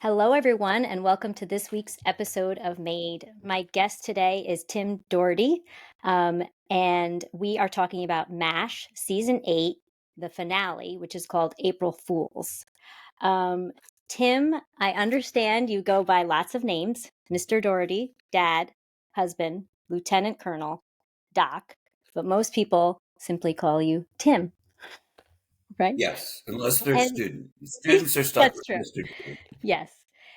Hello, everyone, and welcome to this week's episode of Made. My guest today is Tim Doherty, and we are talking about MASH Season 8, the finale, which is called April Fools. Um, Tim, I understand you go by lots of names: Mr. Doherty, Dad, husband, Lieutenant Colonel, Doc, but most people simply call you Tim, right? Yes, unless they're And students. Students are stuck that's with true. Mr. Dooley. Yes.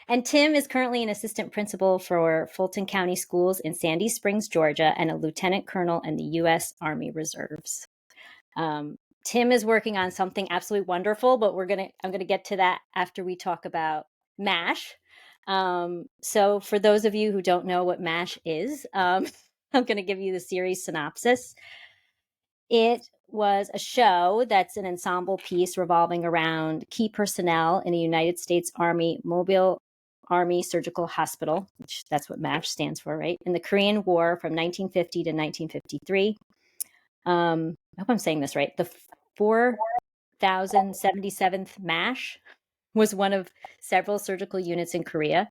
And Tim is currently an assistant principal for Fulton County Schools in Sandy Springs, Georgia, and a lieutenant colonel in the U.S. Army Reserves. Tim is working on something absolutely wonderful, but I'm gonna get to that after we talk about MASH. So for those of you who don't know what MASH is, I'm gonna give you the series synopsis. It was a show that's an ensemble piece revolving around key personnel in a United States Army Mobile Army Surgical Hospital, which that's what MASH stands for, right? In the Korean War from 1950 to 1953. I hope I'm saying this right. The 4077th MASH was one of several surgical units in Korea.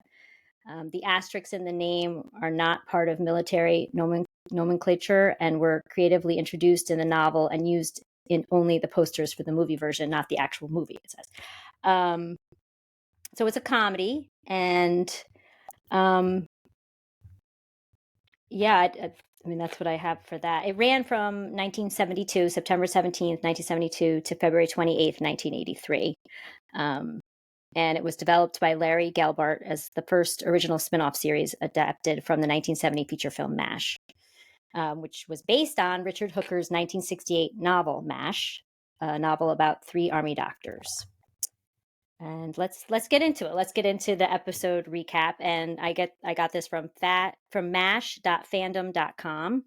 The asterisks in the name are not part of military nomenclature and were creatively introduced in the novel and used in only the posters for the movie version, not the actual movie, it says. So it's a comedy, and I mean, that's what I have for that. It ran from 1972, September 17th, 1972 to February 28th, 1983. And it was developed by Larry Gelbart as the first original spin-off series adapted from the 1970 feature film MASH, which was based on Richard Hooker's 1968 novel MASH, a novel about three Army doctors. And let's get into it. Let's get into the episode recap. And I got this from mash.fandom.com,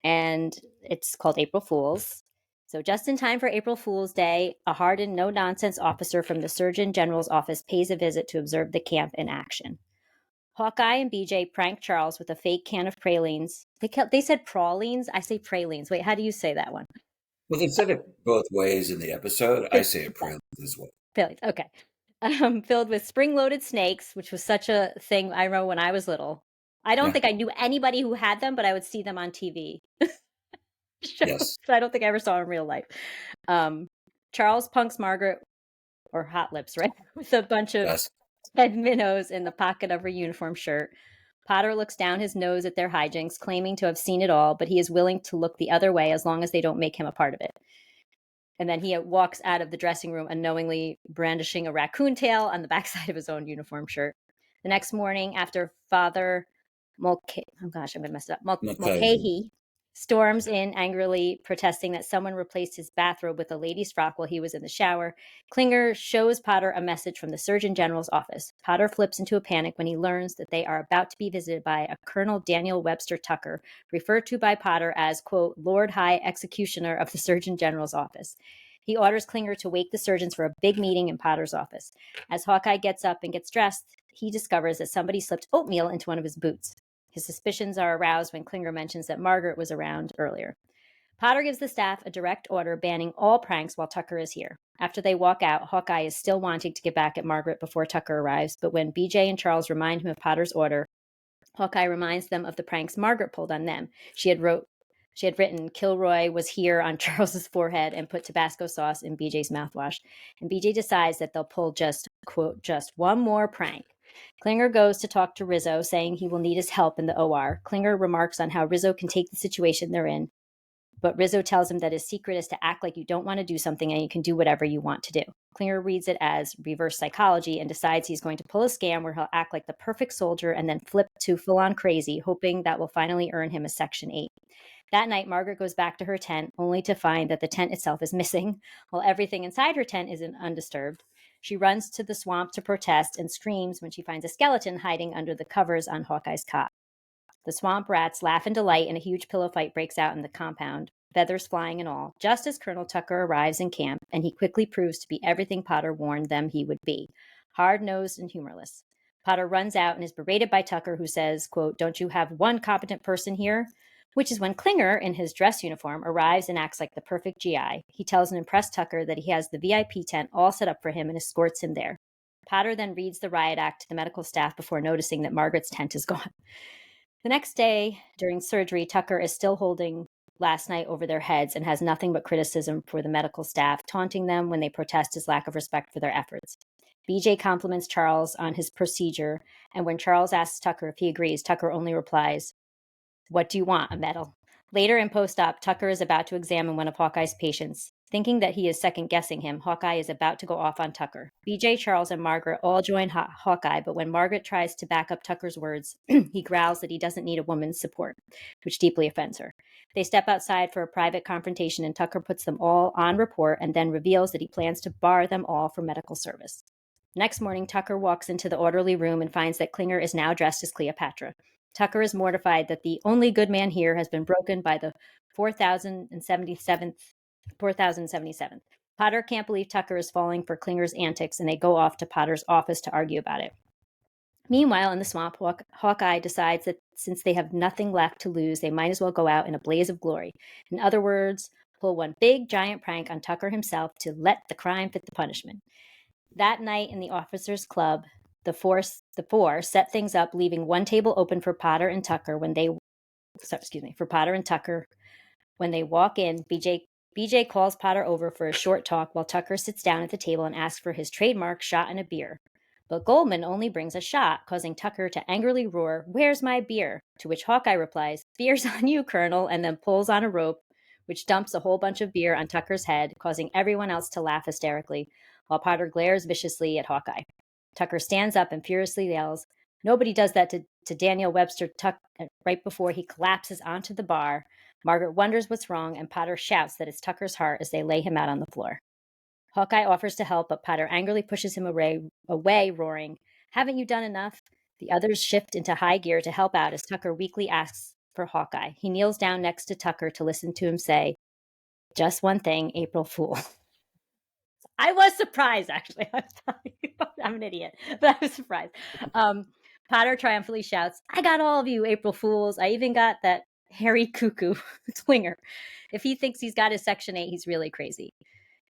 and it's called April Fools. So just in time for April Fool's Day, a hardened, no-nonsense officer from the Surgeon General's office pays a visit to observe the camp in action. Hawkeye and BJ prank Charles with a fake can of pralines. They said pralines. I say pralines. Wait, how do you say that one? Well, they said it both ways in the episode. I say it pralines as well. Pralines. Okay. Filled with spring-loaded snakes, which was such a thing I remember when I was little. I don't Yeah. think I knew anybody who had them, but I would see them on TV. Yes. I don't think I ever saw in real life. Charles punks Margaret, or Hot Lips, right? With a bunch of Yes. red minnows in the pocket of her uniform shirt. Potter looks down his nose at their hijinks, claiming to have seen it all, but he is willing to look the other way as long as they don't make him a part of it. And then he walks out of the dressing room unknowingly brandishing a raccoon tail on the backside of his own uniform shirt. The next morning, after Father Mulcahy Okay. storms in angrily protesting that someone replaced his bathrobe with a lady's frock while he was in the shower, Klinger shows Potter a message from the Surgeon General's office. Potter flips into a panic when he learns that they are about to be visited by a Colonel Daniel Webster Tucker, referred to by Potter as, quote, Lord High Executioner of the Surgeon General's office. He orders Klinger to wake the surgeons for a big meeting in Potter's office. As Hawkeye gets up and gets dressed, he discovers that somebody slipped oatmeal into one of his boots. His suspicions are aroused when Klinger mentions that Margaret was around earlier. Potter gives the staff a direct order banning all pranks while Tucker is here. After they walk out, Hawkeye is still wanting to get back at Margaret before Tucker arrives, but when BJ and Charles remind him of Potter's order, Hawkeye reminds them of the pranks Margaret pulled on them. She had written, Kilroy was here on Charles's forehead and put Tabasco sauce in BJ's mouthwash. And BJ decides that they'll pull just, quote, just one more prank. Klinger goes to talk to Rizzo, saying he will need his help in the OR. Klinger remarks on how Rizzo can take the situation they're in, but Rizzo tells him that his secret is to act like you don't want to do something and you can do whatever you want to do. Klinger reads it as reverse psychology and decides he's going to pull a scam where he'll act like the perfect soldier and then flip to full-on crazy, hoping that will finally earn him a Section 8. That night, Margaret goes back to her tent, only to find that the tent itself is missing, while everything inside her tent is undisturbed. She runs to the swamp to protest and screams when she finds a skeleton hiding under the covers on Hawkeye's cot. The swamp rats laugh in delight and a huge pillow fight breaks out in the compound, feathers flying and all, just as Colonel Tucker arrives in camp, and he quickly proves to be everything Potter warned them he would be, hard-nosed and humorless. Potter runs out and is berated by Tucker, who says, quote, don't you have one competent person here? Which is when Klinger, in his dress uniform, arrives and acts like the perfect GI. He tells an impressed Tucker that he has the VIP tent all set up for him and escorts him there. Potter then reads the riot act to the medical staff before noticing that Margaret's tent is gone. The next day, during surgery, Tucker is still holding last night over their heads and has nothing but criticism for the medical staff, taunting them when they protest his lack of respect for their efforts. BJ compliments Charles on his procedure, and when Charles asks Tucker if he agrees, Tucker only replies, "What do you want, a medal?" Later in post-op, Tucker is about to examine one of Hawkeye's patients. Thinking that he is second-guessing him, Hawkeye is about to go off on Tucker. BJ, Charles, and Margaret all join Hawkeye, but when Margaret tries to back up Tucker's words, he growls that he doesn't need a woman's support, which deeply offends her. They step outside for a private confrontation, and Tucker puts them all on report and then reveals that he plans to bar them all from medical service. Next morning, Tucker walks into the orderly room and finds that Klinger is now dressed as Cleopatra. Tucker is mortified that the only good man here has been broken by the 4077th. Potter can't believe Tucker is falling for Klinger's antics, and they go off to Potter's office to argue about it. Meanwhile, in the swamp, Hawkeye decides that since they have nothing left to lose, they might as well go out in a blaze of glory. In other words, pull one big giant prank on Tucker himself to let the crime fit the punishment. That night in the officers' club, the four set things up, leaving one table open for Potter and Tucker when they walk in. BJ calls Potter over for a short talk while Tucker sits down at the table and asks for his trademark shot and a beer. But Goldman only brings a shot, causing Tucker to angrily roar, "Where's my beer?" To which Hawkeye replies, "Beer's on you, Colonel," and then pulls on a rope, which dumps a whole bunch of beer on Tucker's head, causing everyone else to laugh hysterically, while Potter glares viciously at Hawkeye. Tucker stands up and furiously yells, "Nobody does that to Daniel Webster," right before he collapses onto the bar. Margaret wonders what's wrong, and Potter shouts that it's Tucker's heart as they lay him out on the floor. Hawkeye offers to help, but Potter angrily pushes him away, roaring, "Haven't you done enough?" The others shift into high gear to help out as Tucker weakly asks for Hawkeye. He kneels down next to Tucker to listen to him say, "Just one thing, April Fool." I was surprised, actually. I'm an idiot, but I was surprised. Potter triumphantly shouts, "I got all of you, April Fools. I even got that hairy cuckoo, Klinger. If he thinks he's got his Section 8, he's really crazy."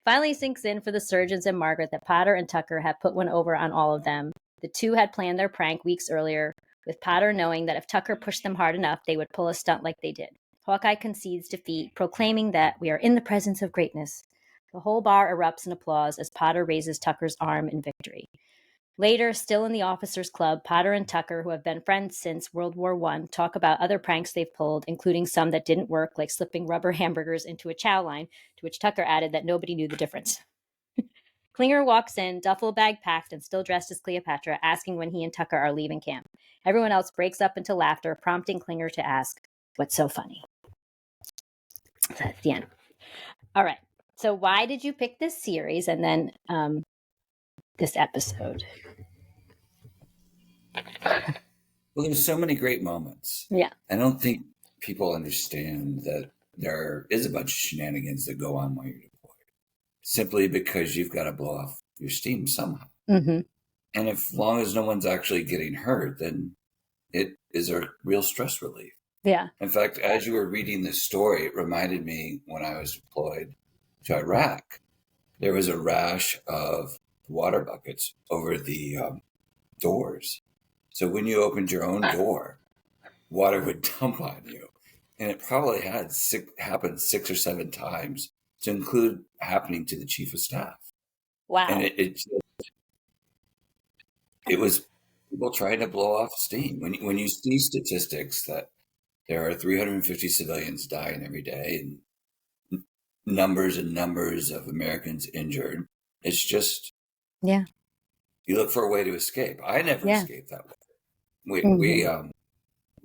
Finally sinks in for the surgeons and Margaret that Potter and Tucker have put one over on all of them. The two had planned their prank weeks earlier, with Potter knowing that if Tucker pushed them hard enough, they would pull a stunt like they did. Hawkeye concedes defeat, proclaiming that we are in the presence of greatness. The whole bar erupts in applause as Potter raises Tucker's arm in victory. Later, still in the officers' club, Potter and Tucker, who have been friends since World War I, talk about other pranks they've pulled, including some that didn't work, like slipping rubber hamburgers into a chow line, to which Tucker added that nobody knew the difference. Klinger walks in, duffel bag packed and still dressed as Cleopatra, asking when he and Tucker are leaving camp. Everyone else breaks up into laughter, prompting Klinger to ask, "What's so funny?" That's the end. All right. So why did you pick this series and then this episode? Well, there's so many great moments. Yeah. I don't think people understand that there is a bunch of shenanigans that go on while you're deployed, simply because you've got to blow off your steam somehow. Mm-hmm. And as long as no one's actually getting hurt, then it is a real stress relief. Yeah. In fact, as you were reading this story, it reminded me when I was deployed to Iraq, there was a rash of water buckets over the doors. So when you opened your own door, water would dump on you. And it probably had happened 6 or 7 times, to include happening to the chief of staff. Wow. And it was people trying to blow off steam. When you see statistics that there are 350 civilians dying every day and numbers and numbers of Americans injured, it's just, yeah, you look for a way to escape. I never escaped that way.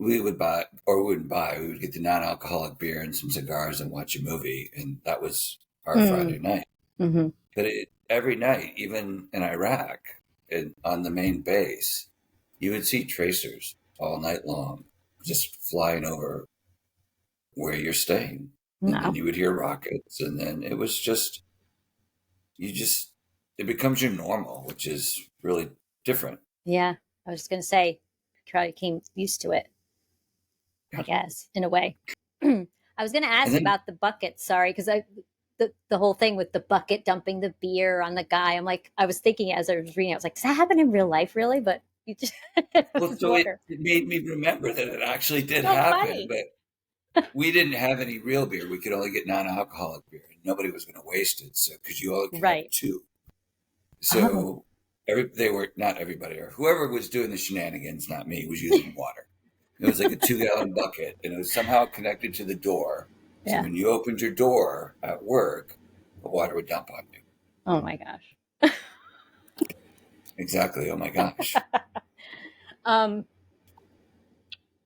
We would buy, or we wouldn't buy, we would get the non-alcoholic beer and some cigars and watch a movie. And that was our Friday night. Mm-hmm. But every night, even in Iraq, on the main base, you would see tracers all night long, just flying over where you're staying. No. And then you would hear rockets. And then it was just, it becomes your normal, which is really different. Yeah. I was just going to say, probably came used to it, I guess, in a way. I was going to ask about the buckets. Sorry, because the whole thing with the bucket dumping the beer on the guy. I'm like, I was thinking as I was reading, I was like, does that happen in real life, really? But you just Well, so it made me remember that it actually did happen, funny. but we didn't have any real beer. We could only get non-alcoholic beer, and nobody was going to waste it. So, because you only could have Right. two, Oh, so they were not everybody, or whoever was doing the shenanigans, not me, was using water. It was like a 2-gallon bucket, and it was somehow connected to the door. So yeah. when you opened your door at work, the water would dump on you. Oh my gosh. Exactly. Oh my gosh. Um,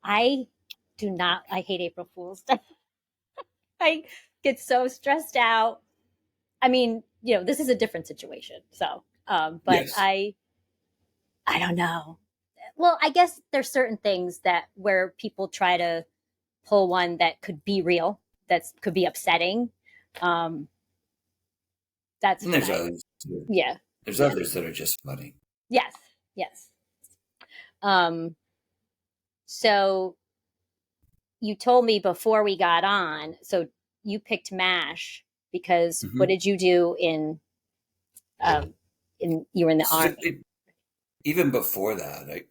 I do not. I hate April Fool's Day. I get so stressed out. I mean, this is a different situation. So, but Yes. I don't know. Well, I guess there's certain things that where people try to pull one that could be real, that could be upsetting. Um, that's And when there's others too. yeah, There's yeah, others that are just funny. yes, yes. Um, so you told me before we got on, so you picked MASH because what Hmm. did you do um, you were in the So army? even before that,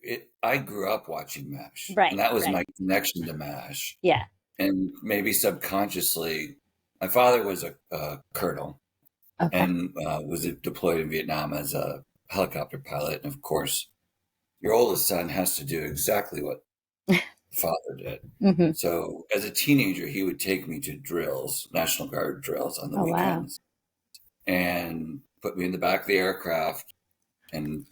I grew up watching MASH, and Right, that was right. my connection to MASH. Yeah. And maybe subconsciously, my father was a colonel Okay. and was deployed in Vietnam as a helicopter pilot. And of course, your oldest son has to do exactly what the father did. Hmm. So as a teenager, he would take me to drills, National Guard drills on the Oh wow. weekends, and put me in the back of the aircraft. And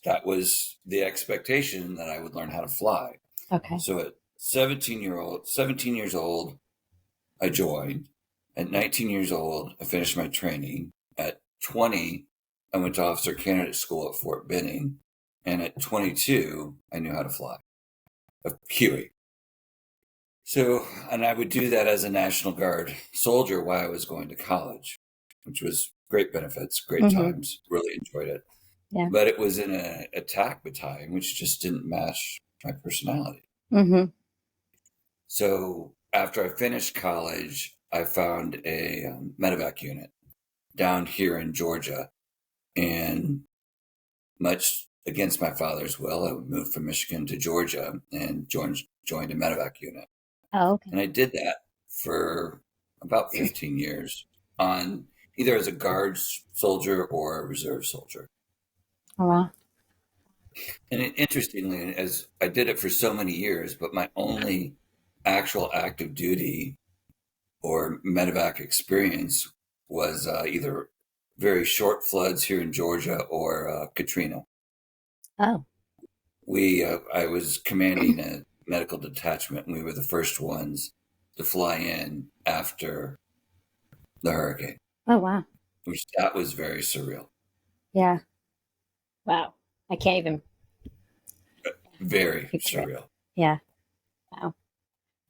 that was the expectation that I would learn how to fly. Okay. So at 17 years old, I joined. At 19 years old, I finished my training. At 20, I went to officer candidate school at Fort Benning. And at 22, I knew how to fly a Huey. So, and I would do that as a National Guard soldier while I was going to college, which was great benefits, great Hmm. times, really enjoyed it. Yeah. But it was in an attack battalion, which just didn't match my personality. Hmm. So after I finished college, I found a medevac unit down here in Georgia, and much against my father's will, I moved from Michigan to Georgia and joined a medevac unit. Oh, okay. And I did that for about 15 years on either as a guards soldier or a reserve soldier. Oh wow. And interestingly, as I did it for so many years, but my only actual active duty or medevac experience was either very short floods here in Georgia or Katrina. Oh. I was commanding a medical detachment, and we were the first ones to fly in after the hurricane, Oh wow. which that was very surreal, Yeah. Wow. I can't even very picture it. surreal. Yeah. Wow.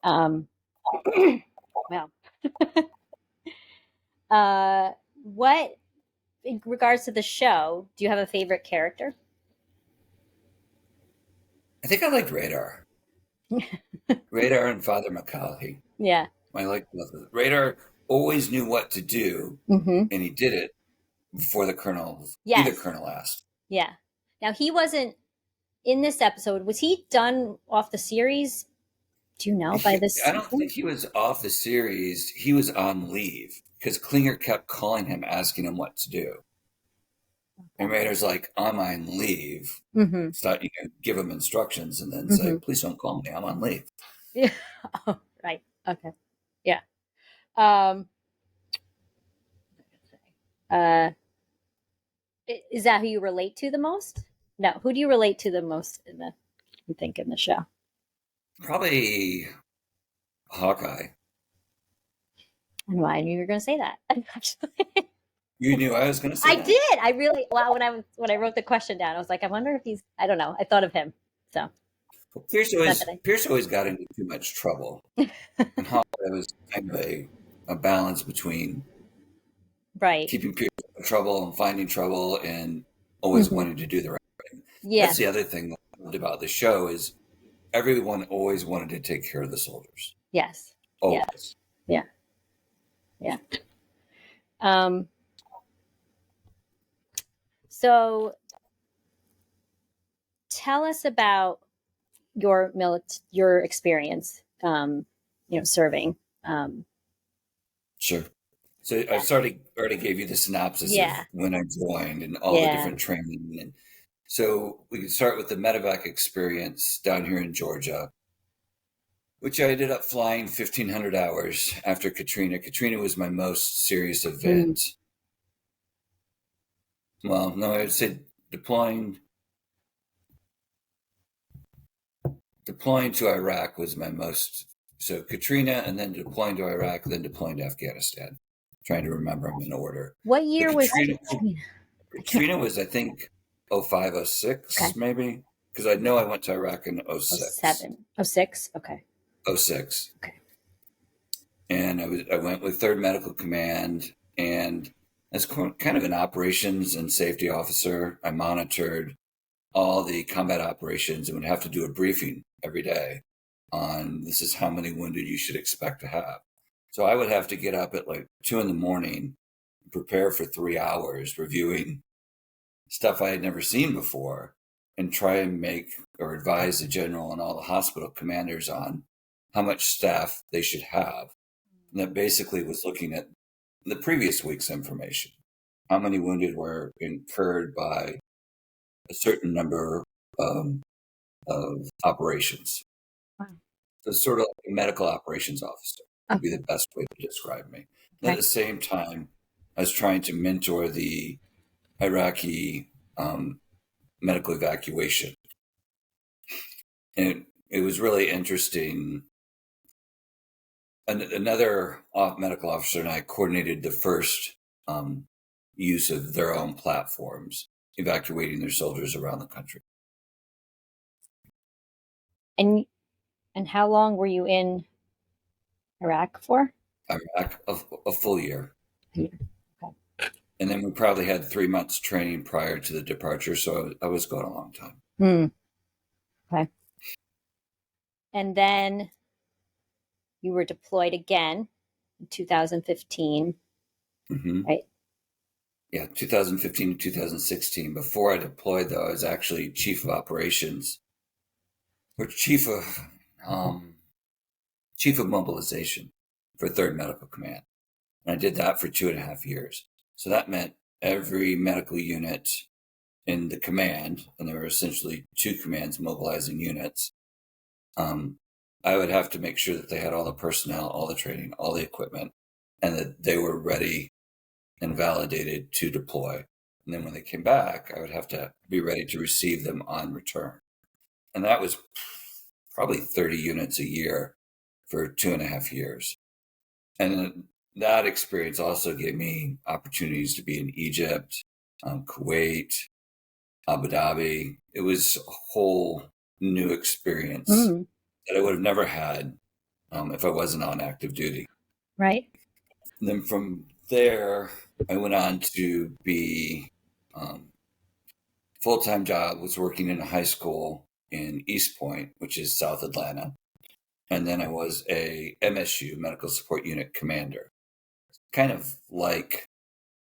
Um. Well. What in regards to the show? Do you have a favorite character? I think I liked Radar and Father McCaughey. Yeah. I liked both of them. Radar always knew what to do, Hmm. and he did it before either Yes. colonel asked. Yeah. Now he wasn't in this episode. Was he done off the series? Do you know by this I don't season? think he was off the series. He was on leave because Klinger kept calling him, asking him what to do. And Rader's like, I'm on leave. Mm-hmm. It's not, you can give him instructions and then say, Mm-hmm. please don't call me. I'm on leave. Yeah. Oh, right. Okay. Yeah. Um. Uh. Is that who you relate to the most? No. Who do you relate to the most in the? You think in the show? Probably Hawkeye. And why I knew you were going to say that. Actually. You knew I was going to say I that? did. I really. Well, when I wrote the question down, I was like, I wonder if he's. I don't know. I thought of him. So Well, not that I. Pierce always got into too much trouble. And Hawkeye was kind of a balance between Right. keeping Pierce out of trouble and finding trouble and always Hmm. wanting to do the right thing. Yeah. That's the other thing that I loved about the show is everyone always wanted to take care of the soldiers. Yes. Yeah. Always. Yeah. Yeah. So tell us about your experience, serving. Sure. So I Yeah. already gave you the synopsis of Yeah. when I joined and all the Yeah. different training. And so we can start with the medevac experience down here in Georgia, which I ended up flying 1,500 hours after Katrina. Katrina was my most serious Mm. event. Well, no, I would say deploying deploying to Iraq was my most. So Katrina, and then deploying to Iraq, then deploying to Afghanistan. Trying to remember them in order. What But year was Katrina? I can't. Katrina was, I think, 05, oh Okay. 06, maybe, because I know I went to Iraq in oh Oh six, seven. Oh six. Okay. oh six, Okay. and I went with Third Medical Command, and as kind of an operations and safety officer, I monitored all the combat operations and would have to do a briefing every day on this is how many wounded you should expect to have. So I would have to get up at like 2 a.m, prepare for 3 hours, reviewing stuff I had never seen before, and try and make or advise the general and all the hospital commanders on how much staff they should have. And that basically was looking at the previous week's information. How many wounded were incurred by a certain number of operations. Wow. So sort of like a medical operations officer would be Okay. the best way to describe me. And at Okay. the same time, I was trying to mentor the Iraqi medical evacuation. And it was really interesting. Another medical officer and I coordinated the first use of their own platforms, evacuating their soldiers around the country. And how long were you in Iraq for? Iraq, a full year. Yeah. Okay. And then we probably had 3 months training prior to the departure. So I was gone a long time. Hmm. Okay. And then you were deployed again in 2015, Mm-hmm. right? Yeah, 2015 to 2016. Before I deployed, though, I was actually chief of operations or um, chief of mobilization for Third Medical Command. And I did that for 2.5 years. So that meant every medical unit in the command, and there were essentially two commands mobilizing units, I would have to make sure that they had all the personnel, all the training, all the equipment, and that they were ready and validated to deploy. And then when they came back, I would have to be ready to receive them on return. And that was probably 30 units a year for 2.5 years. And that experience also gave me opportunities to be in Egypt, Kuwait, Abu Dhabi. It was a whole new experience Mm. that I would have never had if I wasn't on active duty. Right. And then from there, I went on to be full-time job, was working in a high school in East Point, which is South Atlanta. And then I was a MSU, Medical Support Unit Commander, kind of like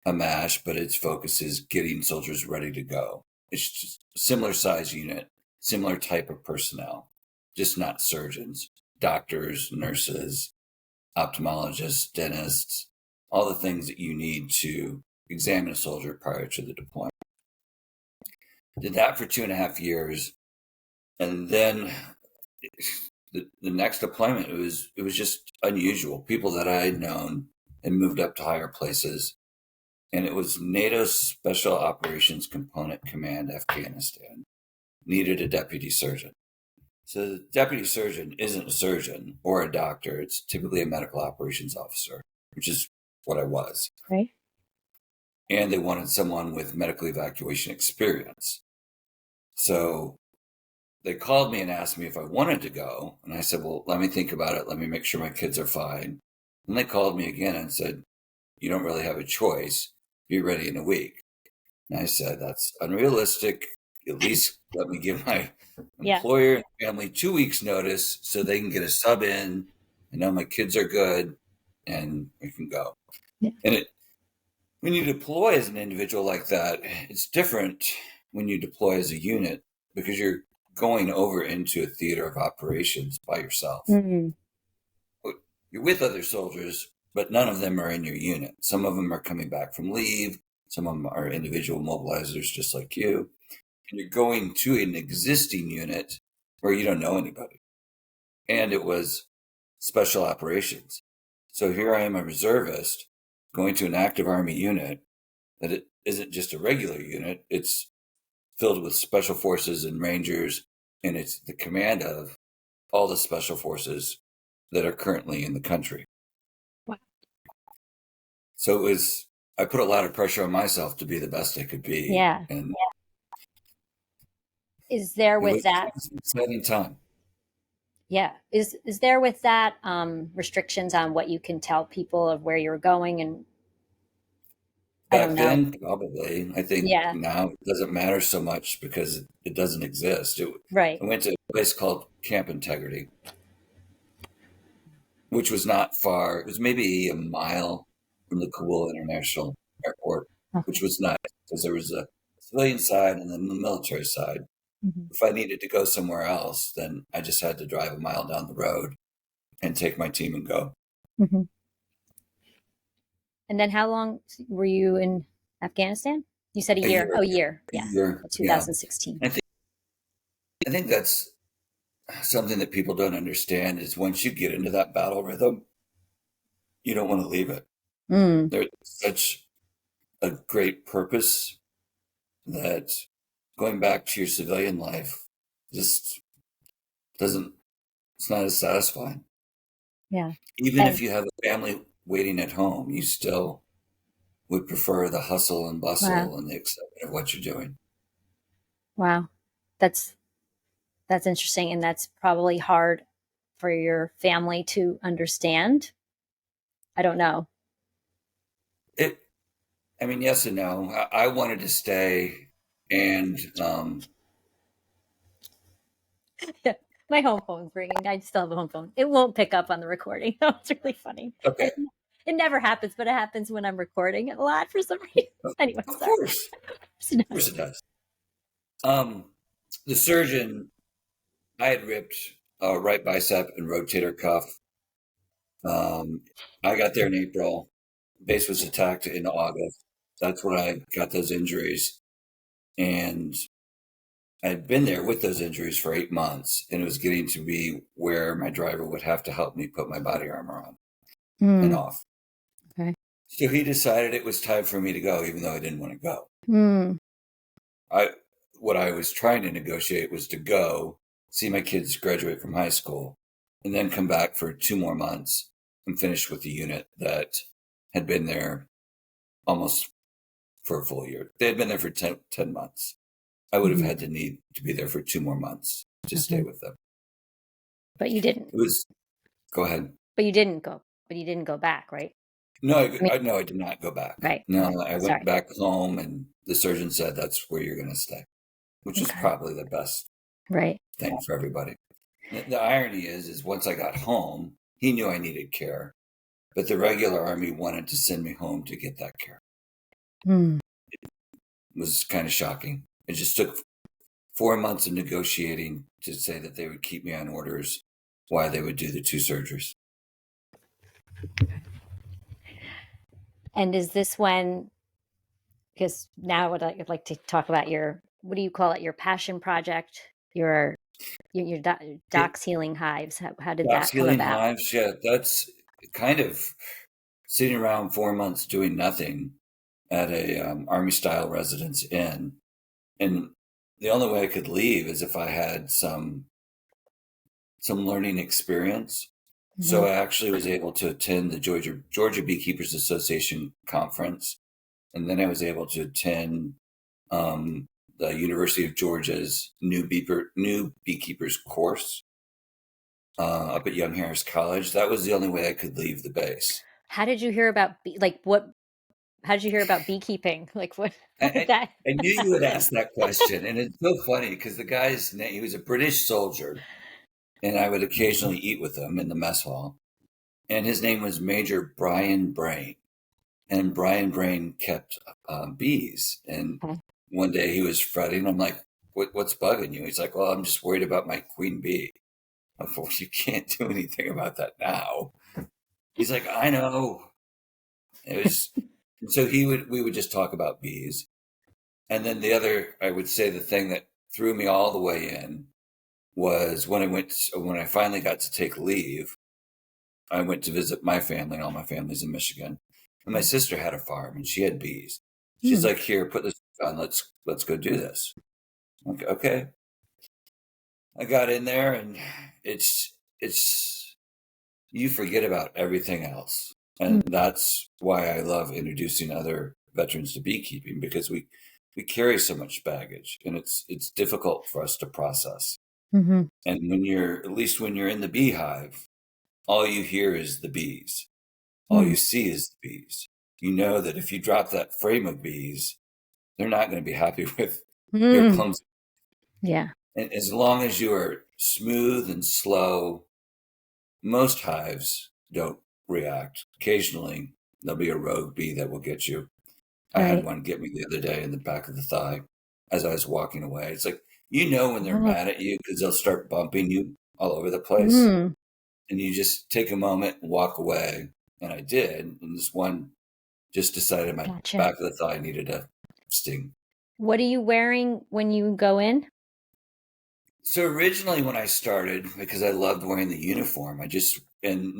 a MASH, but its focus is getting soldiers ready to go. It's just a similar size unit, similar type of personnel, just not surgeons, doctors, nurses, ophthalmologists, dentists, all the things that you need to examine a soldier prior to the deployment. Did that for 2.5 years. And then the next deployment, it was just unusual. People that I had known had moved up to higher places. And it was NATO Special Operations Component Command Afghanistan. Needed a deputy surgeon. So the deputy surgeon isn't a surgeon or a doctor. It's typically a medical operations officer, which is what I was. Right. And they wanted someone with medical evacuation experience. So they called me and asked me if I wanted to go. And I said, well, let me think about it. Let me make sure my kids are fine. And they called me again and said, you don't really have a choice. Be ready in a week. And I said, that's unrealistic. At least let me give my Yeah. employer and family 2 weeks notice so they can get a sub in. I know my kids are good and we can go. Yeah. And when you deploy as an individual like that, it's different when you deploy as a unit because you're going over into a theater of operations by yourself. Mm-hmm. You're with other soldiers, but none of them are in your unit. Some of them are coming back from leave. Some of them are individual mobilizers just like you. And you're going to an existing unit where you don't know anybody. And it was special operations. So here I am, a reservist, going to an active Army unit that it isn't just a regular unit. It's filled with special forces and rangers, and it's the command of all the special forces that are currently in the country. Wow. So I put a lot of pressure on myself to be the best I could be. Yeah. And Is there with that? it was an exciting time. Yeah. Is there with that restrictions on what you can tell people of where you're going? And I don't Back know. then, probably. I think Yeah. now it doesn't matter so much because it doesn't exist. Right. I went to a place called Camp Integrity, which was not far. It was maybe a mile from the Kabul International Airport, which Okay. was nice because there was a civilian side and then the military side. Mm-hmm. If I needed to go somewhere else, then I just had to drive a mile down the road and take my team and go. Mm-hmm. And then how long were you in Afghanistan? You said a A year. year, Oh, year. a Yeah. year, yeah. 2016. I think that's something that people don't understand is once you get into that battle rhythm, you don't want to leave it. Mm. There's such a great purpose that going back to your civilian life just doesn't, it's not as satisfying. Yeah. Even And if you have a family waiting at home, you still would prefer the hustle and wow. bustle and the excitement of what you're doing. Wow. That's interesting, and that's probably hard for your family to understand. I don't know. It, I mean, yes and no. I wanted to stay, and Yeah. My home phone's ringing. I still have a home phone. It won't pick up on the recording. It's really funny. okay, It never happens, but it happens when I'm recording a lot for some reason. Anyway, of sorry. course, of course it does. The surgeon, I had ripped a right bicep and rotator cuff. I got there in April. Base was attacked in August. That's when I got those injuries. And I'd been there with those injuries for 8 months, and it was getting to be where my driver would have to help me put my body armor on and Mm, off. okay. So he decided it was time for me to go, even though I didn't want to go. Mm, What I was trying to negotiate was to go, see my kids graduate from high school, and then come back for 2 more months and finish with the unit that had been there almost for a full year. They had been there for 10 months. I would have mhm. had to need to be there for 2 more months to stay Okay. with them. But you didn't. It was, go ahead. But you didn't go. But you didn't go back, right? No, I mean, no, I did not go back. right. No, I went Sorry. back home and the surgeon said that's where you're going to stay, which was Okay. probably the best Right. thing for everybody. The irony is once I got home, he knew I needed care, but the regular Army wanted to send me home to get that care. Mm. It was kind of shocking. It just took 4 months of negotiating to say that they would keep me on orders while they would do the 2 surgeries. And is this when? Because now I'd like to talk about your, what do you call it? Your passion project. Your It, docs healing hives. How did Docs that come Healing about? Hives, yeah, that's kind of sitting around 4 months doing nothing at a Army-style residence inn. And the only way I could leave is if I had some learning experience. So Mm-hmm. I actually was able to attend the Georgia Beekeepers Association conference, and then I was able to attend the University of Georgia's new beekeepers course up at Young Harris College. That was the only way I could leave the base. How did you hear about what? How did you hear about beekeeping? Like what? I, How did I, that? I knew you would ask that question, and it's so funny because the guy's name, he was a British soldier, and I would occasionally eat with him in the mess hall. And his name was Major Brian Brain. and Brian Brain kept bees. And Okay. one day he was fretting. I'm like, what's bugging you? He's like, well, I'm just worried about my queen bee. I'm like, well, you can't do anything about that now. He's like, I know. It was, so we would just talk about bees. And then I would say the thing that threw me all the way in was when I finally got to take leave, I went to visit my family. All my family's in Michigan. And my sister had a farm and she had bees. She's like, here, put this on. Let's go do this. Okay. I got in there and it's, you forget about everything else. And that's why I love introducing other veterans to beekeeping, because we carry so much baggage and it's difficult for us to process. Mm-hmm. And at least when you're in the beehive, all you hear is the bees. All you see is the bees. You know that if you drop that frame of bees, they're not going to be happy with your clumsy. Yeah. And as long as you are smooth and slow, most hives don't react. Occasionally, there'll be a rogue bee that will get you. I had one get me the other day in the back of the thigh as I was walking away. It's like, when they're mad at you because they'll start bumping you all over the place. And you just take a moment and walk away. And I did. And this one just decided my back of the thigh needed a sting. What are you wearing when you go in? So originally when I started, because I loved wearing the uniform, and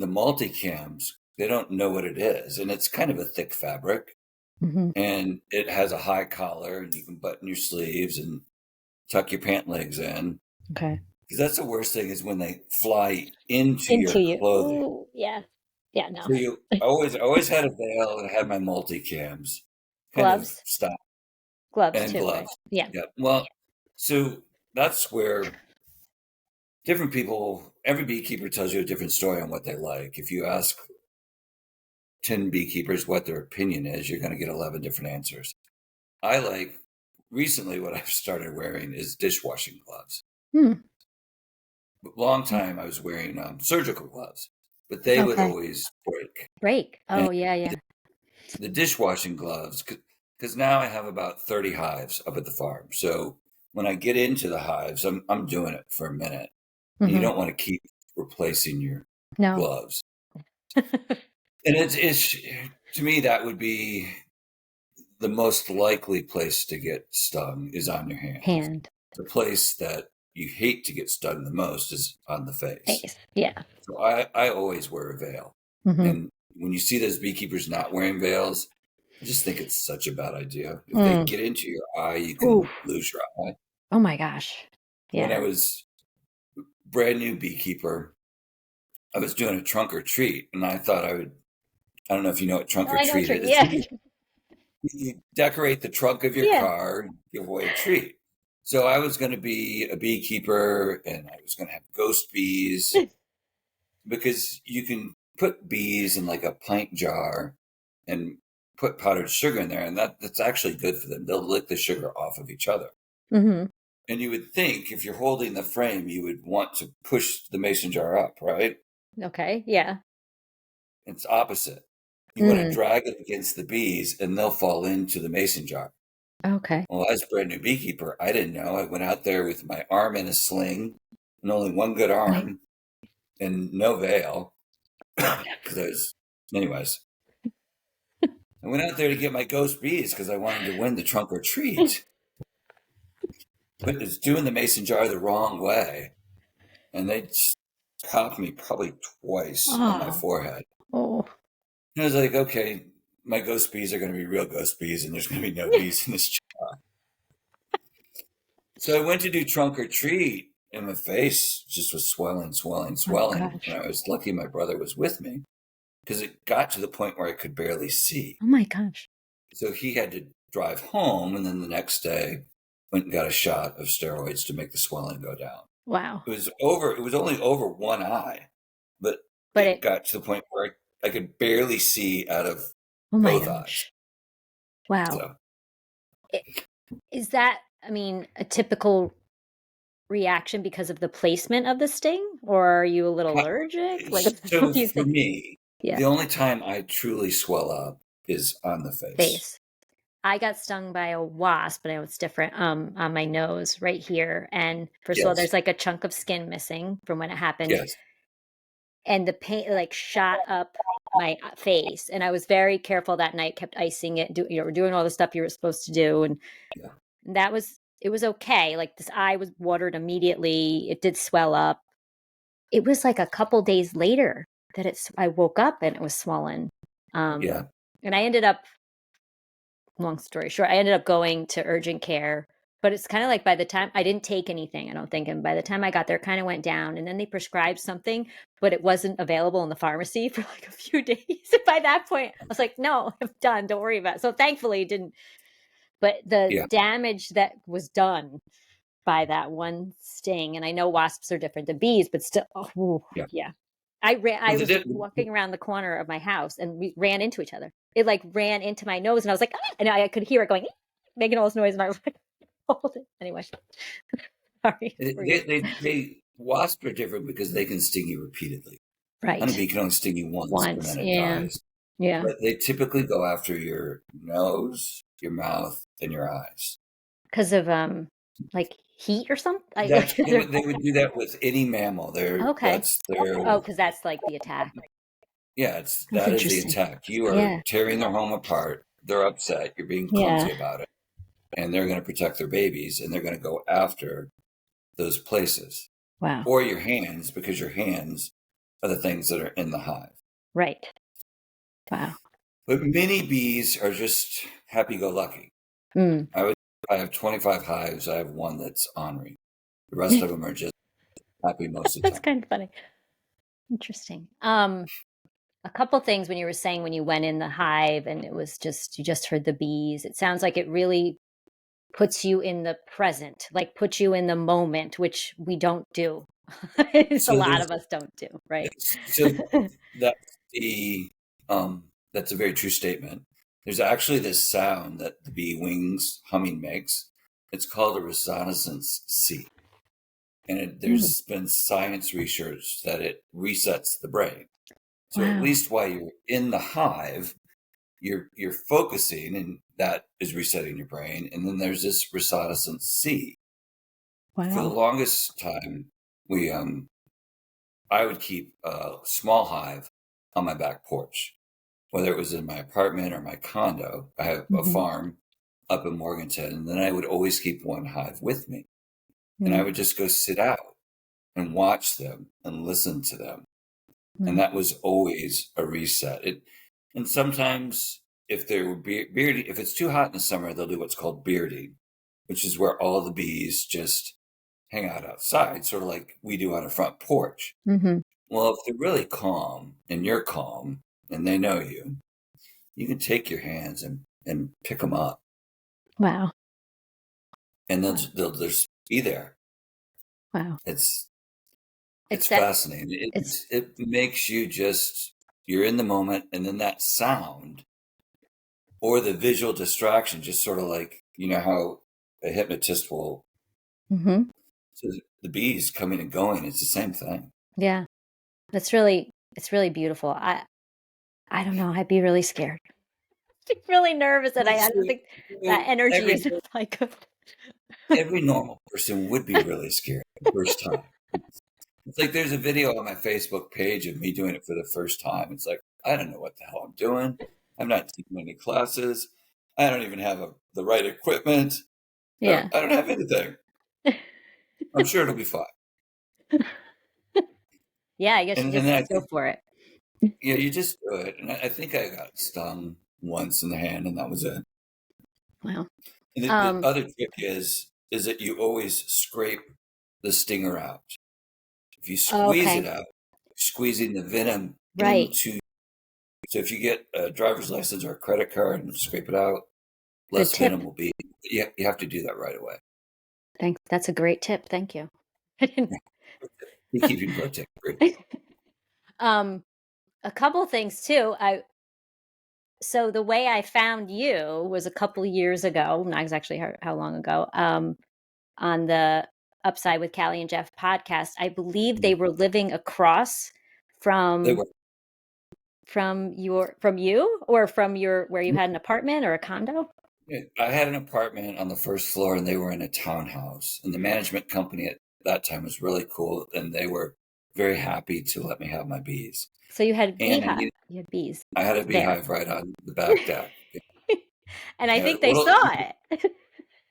the multicams, they don't know what it is. And it's kind of a thick fabric. And it has a high collar and you can button your sleeves and tuck your pant legs in. Okay. Because that's the worst thing is when they fly into your clothing. Ooh, yeah. Yeah, no. So you always had a veil and I had my multicams. Gloves? Gloves And too. gloves. Yeah. Yeah. Well, so that's where every beekeeper tells you a different story on what they like. If you ask 10 beekeepers what their opinion is, you're going to get 11 different answers. Recently what I've started wearing is dishwashing gloves. Long time I was wearing surgical gloves, but they would always break. Oh, yeah. The dishwashing gloves, because now I have about 30 hives up at the farm. So when I get into the hives, I'm doing it for a minute. And you don't want to keep replacing your gloves. And it's to me, that would be the most likely place to get stung is on your hand. The place that you hate to get stung the most is on the face. Yeah. So I always wear a veil. And when you see those beekeepers not wearing veils, I just think it's such a bad idea. If they get into your eye, you can lose your eye. Oh my gosh. Yeah. When I was brand new beekeeper, I was doing a trunk or treat, and I thought I don't know if you know what trunk or treat is. Yeah. You decorate the trunk of your car and give away a treat. So I was going to be a beekeeper and I was going to have ghost bees because you can put bees in like a pint jar and put powdered sugar in there. And that's actually good for them. They'll lick the sugar off of each other. And you would think if you're holding the frame, you would want to push the mason jar up, right? Okay. Yeah. It's opposite. You want to drag it against the bees and they'll fall into the mason jar. Okay. Well, as a brand new beekeeper, I didn't know. I went out there with my arm in a sling and only one good arm and no veil. Anyways, I went out there to get my ghost bees because I wanted to win the trunk or treat. But it's doing the mason jar the wrong way. And they just popped me probably twice on my forehead. And I was like, okay, my ghost bees are going to be real ghost bees and there's going to be no bees in this jar. So I went to do trunk or treat and my face just was swelling. And I was lucky my brother was with me because it got to the point where I could barely see. Oh my gosh. So he had to drive home and then the next day went and got a shot of steroids to make the swelling go down. Wow. It was only over one eye, but it got to the point where I could barely see out of both eyes. Wow. So. Is that, a typical reaction because of the placement of the sting, or are you a little allergic? So for me, the only time I truly swell up is on the face. face. I got stung by a wasp, but I know it's different, on my nose right here, and first of all, Yes, there's, like, a chunk of skin missing from when it happened, yes, and the paint, like, shot up my, face, and I was very careful that night, kept icing it, doing all the stuff you were supposed to do, and yeah, that was it was okay, like, this eye was watered immediately, it did swell up. It was, like, a couple days later that I woke up and it was swollen, um, yeah, and I ended up long story short, I ended up going to urgent care, but it's kinda like by the time I didn't take anything, I don't think, and by the time I got there, it kinda went down, and then they prescribed something, but it wasn't available in the pharmacy for, like, a few days. By that point, I was like, "No, I'm done, don't worry about it." So, thankfully, it didn't, but the yeah, damage that was done by that one sting, and I know wasps are different than bees, but still, oh, ooh, yeah. yeah. Well, I was walking around the corner of my house, and we ran into each other. It, like, ran into my nose, and I was like, "Ah!" And I could hear it going, "Ah," making all this noise, and I was like, "Hold it." Anyway, sorry for your wasps are different because they can sting you repeatedly. right. Honeybee can only sting you once and Once, then it yeah, dies. yeah, But they typically go after your nose, your mouth, and your eyes. because of, like, heat or something. I That's like, is there they would do that with any mammal. okay. That's their Oh, because that's, like, the attack. yeah. That's That is the interesting. attack. You are Yeah, tearing their home apart. They're upset. You're being yeah, clumsy about it, and they're going to protect their babies, and they're going to go after those places wow, or your hands because your hands are the things that are in the hive. right, wow. But many bees are just happy-go-lucky. Mm. I would. I have 25 hives. I have one that's ornery. The rest of them are just happy most of the That's time. kind of funny. Interesting. A couple things when you were saying when you went in the hive and it was just you just heard the bees. It sounds like it really puts you in the present, like puts you in the moment, which we don't do. It's a So lot there's of us don't do, right? so that's the that's a very true statement. There's actually this sound that the bee wings humming makes. It's called a reconnaissance C, and Mm, there's been science research that it resets the brain. So at wow. least while you're in the hive, you're focusing, and that is resetting your brain. And then there's this reconnaissance C. For the Wow. longest time, we I would keep a small hive on my back porch, whether it was in my apartment or my condo. I have a Mhm. farm up in Morganton, and then I would always keep one hive with me. And I Mm, would just go sit out and watch them and listen to them. And wow. that was always a reset. And sometimes if they were bearding, if it's too hot in the summer, they'll do what's called bearding, which is where all the bees just hang out outside, sort of like we do on a front porch. Mhm. Well, if they're really calm and you're calm and they know you, you can take your hands and pick them up Wow. and Wow. they'll just be there. Wow. It's, it's It's that fascinating. it's It makes you just, you're in the moment and then that sound or the visual distraction, just sort of like, you know, how a hypnotist will, mhm. so the bees coming and going, it's the same thing. Yeah. It's really beautiful. I don't know, I'd be really scared. Really nervous, and Well, I don't think that so energy is like every normal person would be really scared the first time. It's like there's a video on my Facebook page of me doing it for the first time. It's like, I don't know what the hell I'm doing. I'm not taking any classes. I don't even have the right equipment. yeah. I don't have anything. I'm sure it'll be fine. Yeah, I guess you And just then I go think, for it. yeah, you just do it. And I think I got stung once in the hand, and that was it. Wow. And the Um, other trick is that you always scrape the stinger out. If you oh, squeeze it okay. out, squeezing the venom Right. into. So if you get a driver's license or a credit card and scrape it out, Good less tip. venom will be. You have to do that right away. Thanks. That's a great tip. Thank you. I didn't Beekeeping pro tip. Great. um, a couple things too. I so the way I found you was a couple years ago, not exactly how long ago, on the Upside with Callie and Jeff podcast. I believe they were living across They from were. from you or from where you had an apartment or a condo? Yeah, I had an apartment on the first floor and they were in a townhouse. And the management company at that time was really cool and they were very happy to let me have my bees. So you had And you had bees I had a there. beehive right on the back deck. And I Yeah, think they saw it,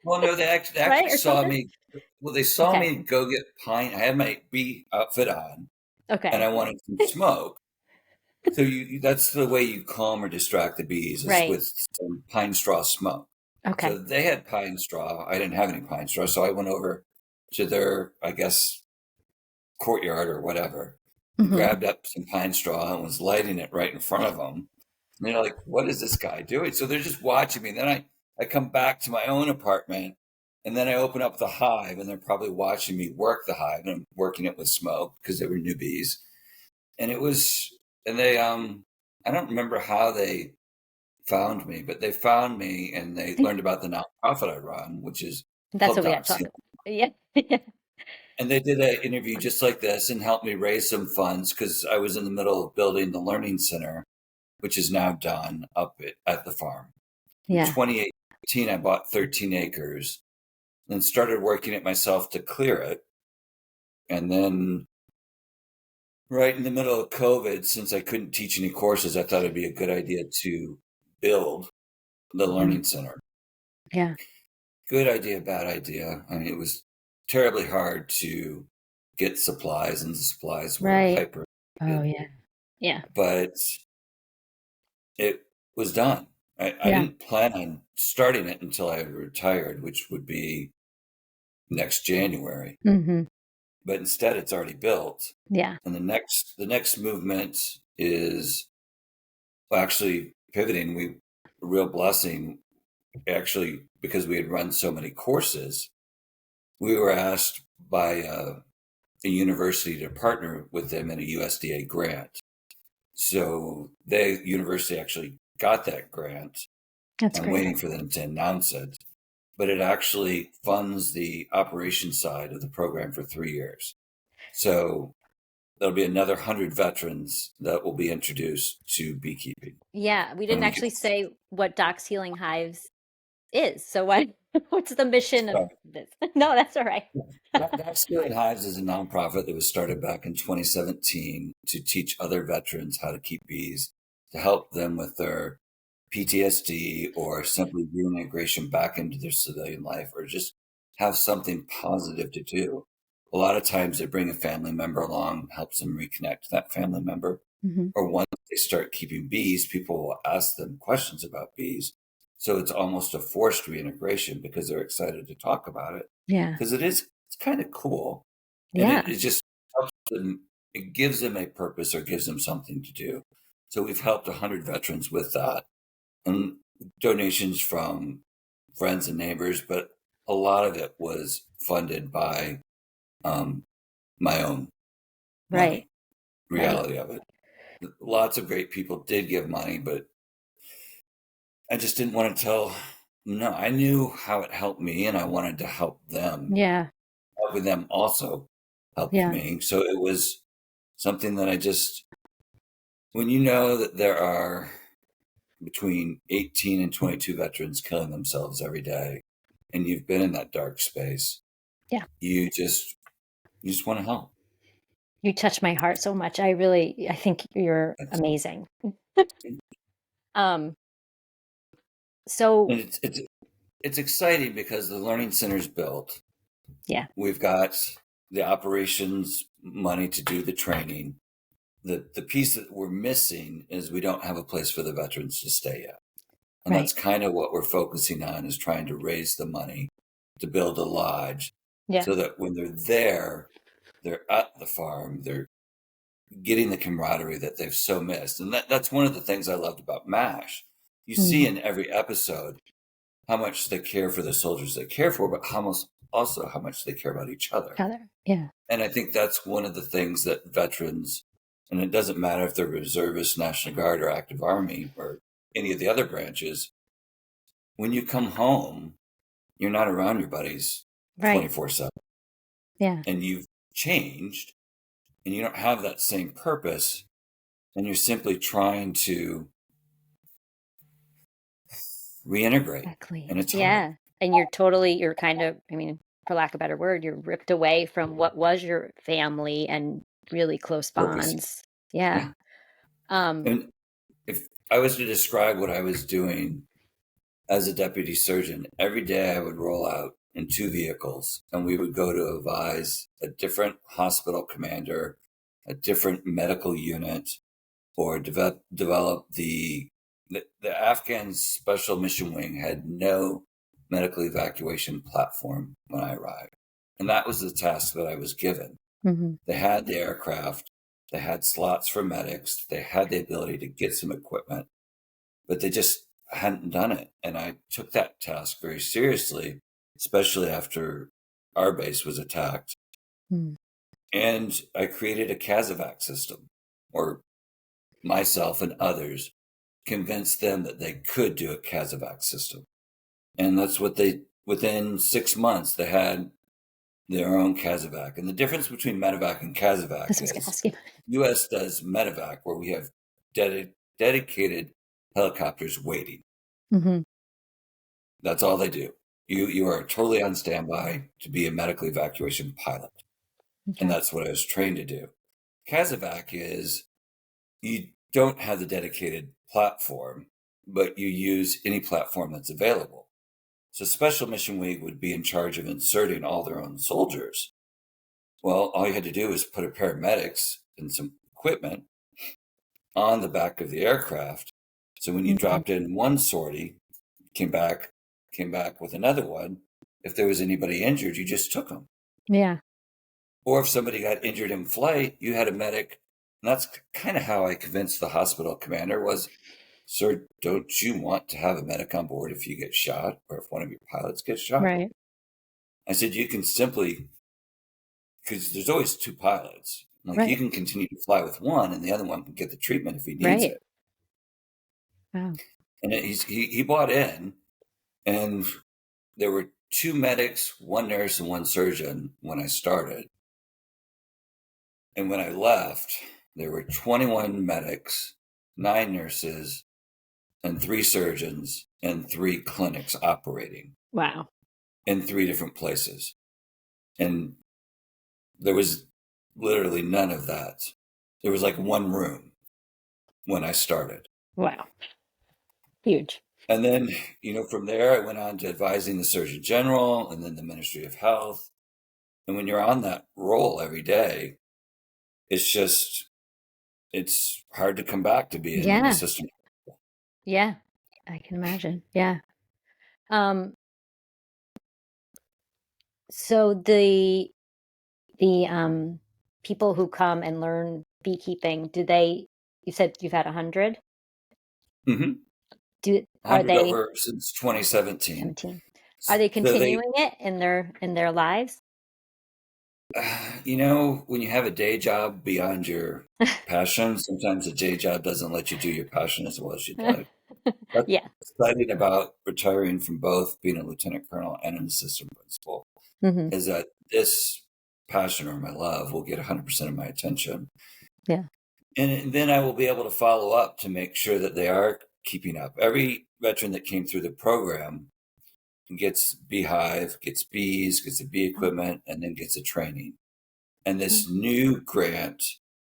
well, no, they right? actually Or saw something? me. Well, they saw Okay. me go get pine. I had my bee outfit on, and I Okay. wanted some smoke. So that's the way you calm or distract the bees is Right. with some pine straw smoke. So Okay. they had pine straw. I didn't have any pine straw, so I went over to their, I guess, courtyard or whatever, and Hmm. grabbed up some pine straw and was lighting it right in front of them. And they're like, "What is this guy doing?" So they're just watching me. And then I come back to my own apartment, and then I open up the hive, and they're probably watching me work the hive, and I'm working it with smoke because they were newbies. And it was, and they I don't remember how they found me, but they found me and they learned about the nonprofit I run, which is That's called what we had to Docs. talk about. Yeah. Yeah. And they did an interview just like this and helped me raise some funds because I was in the middle of building the learning center, which is now done up at the farm. In Yeah. 2018, I bought 13 acres and started working it myself to clear it. And then, right in the middle of COVID, since I couldn't teach any courses, I thought it'd be a good idea to build the Mhm. learning center. Yeah. Good idea, bad idea. I mean, it was terribly hard to get supplies, and the supplies were Right. hyper, Oh, yeah. Yeah. but it was done. I Yeah. didn't plan on starting it until I retired, which would be next January. Hmm. But instead, it's already built. Yeah. And the next movement is, well, actually pivoting. A real blessing, actually, because we had run so many courses, we were asked by a university to partner with them in a USDA grant. So the university actually got that grant. That's I'm great. waiting for them to announce it, but it actually funds the operations side of the program for 3 years. So there'll be another 100 veterans that will be introduced to beekeeping. Yeah. We And didn't we can actually say what Doc's Healing Hives is. So what's the mission of start. this? No, that's all right. That Hives is a nonprofit that was started back in 2017 to teach other veterans how to keep bees, to help them with their PTSD or simply reintegration back into their civilian life or just have something positive to do. A lot of times they bring a family member along, helps them reconnect to that family member. Hmm. Or once they start keeping bees, people will ask them questions about bees. So it's almost a forced reintegration because they're excited to talk about it. Yeah. Because it's kind of cool. And Yeah. it just helps them, it gives them a purpose or gives them something to do. So we've helped 100 veterans with that and donations from friends and neighbors, but a lot of it was funded by um, my own Right. money, Right. reality of it. Lots of great people did give money, but I just didn't want to tell. No, I knew how it helped me and I wanted to help them. Yeah. Helping them also helped Yeah. me. So it was something that when you know that there are between 18 and 22 veterans killing themselves every day, and you've been in that dark space, Yeah. you just want to help. You touch my heart so much. I think you're It's, amazing. Um, so and it's exciting because the learning center's built. yeah. We've got the operations money to do the training. The piece that we're missing is we don't have a place for the veterans to stay yet. And Right. that's kind of what we're focusing on is trying to raise the money to build a lodge Yeah. so that when they're at the farm, they're getting the camaraderie that they've so missed. And that's one of the things I loved about MASH. You see Mhm. in every episode how much they care for the soldiers they care for, but also how much they care about each other. Other. Yeah. And I think that's one of the things that veterans, and it doesn't matter if they're reservists, National Guard, or active Army, or any of the other branches, when you come home, you're not around your buddies Right. 24/7. Yeah. And you've changed and you don't have that same purpose. and you're simply trying to reintegrate, Exactly. and it's hard. Yeah. And you're kind of, I mean, for lack of a better word, you're ripped away from what was your family and really close Purpose. bonds. Yeah. Yeah. Um, And if I was to describe what I was doing as a deputy surgeon, every day I would roll out in two vehicles and we would go to advise a different hospital commander, a different medical unit, or develop the Afghan Special Mission Wing had no medical evacuation platform when I arrived. And that was the task that I was given. mhm. They had the aircraft, they had slots for medics, they had the ability to get some equipment, but they just hadn't done it. And I took that task very seriously, especially after our base was attacked. Mm. And I created a CASEVAC system, or myself and others convinced them that they could do a CASEVAC system. And that's what within 6 months, they had their own CASEVAC. And the difference between medevac and CASEVAC That's what I was going to is ask you. US does medevac, where we have dedicated helicopters waiting. Hmm. That's all they do. You are totally on standby to be a medical evacuation pilot. And Okay. that's what I was trained to do. CASEVAC is you don't have the dedicated platform, but you use any platform that's available. So Special Mission Wing would be in charge of inserting all their own soldiers. Well, all you had to do was put a paramedics and some equipment on the back of the aircraft. So when you Mhm. dropped in one sortie, came back with another one. If there was anybody injured, you just took them. Yeah. Or if somebody got injured in flight, you had a medic. And that's kind of how I convinced the hospital commander was, sir, don't you want to have a medic on board if you get shot or if one of your pilots gets shot? Right. I said, you can simply, because there's always two pilots. Like you Right. can continue to fly with one and the other one can get the treatment if he needs Right. it. Wow. And he bought in, and there were two medics, one nurse, and one surgeon when I started. And when I left, there were 21 medics, 9 nurses, and 3 surgeons, and 3 clinics operating Wow. in 3 different places. And there was literally none of that. There was like one room when I started. Wow. Huge. And then, from there, I went on to advising the Surgeon General and then the Ministry of Health. And when you're on that role every day, it's hard to come back to being an Yeah. assistant. Yeah. I can imagine. Yeah. Um, so the people who come and learn beekeeping, you said you've had 100? Mm-hmm. Are 100 they over since 2017. 17? Are they So they, continuing it in their lives? when you have a day job beyond your passion, sometimes a day job doesn't let you do your passion as well as you'd like. That's Yeah. exciting about retiring from both being a lieutenant colonel and an assistant principal Mhm. is that this passion or my love will get 100% of my attention. Yeah. And then I will be able to follow up to make sure that they are keeping up. Every veteran that came through the program gets beehive, gets bees, gets the bee equipment, and then gets a training. And this Mhm. new grant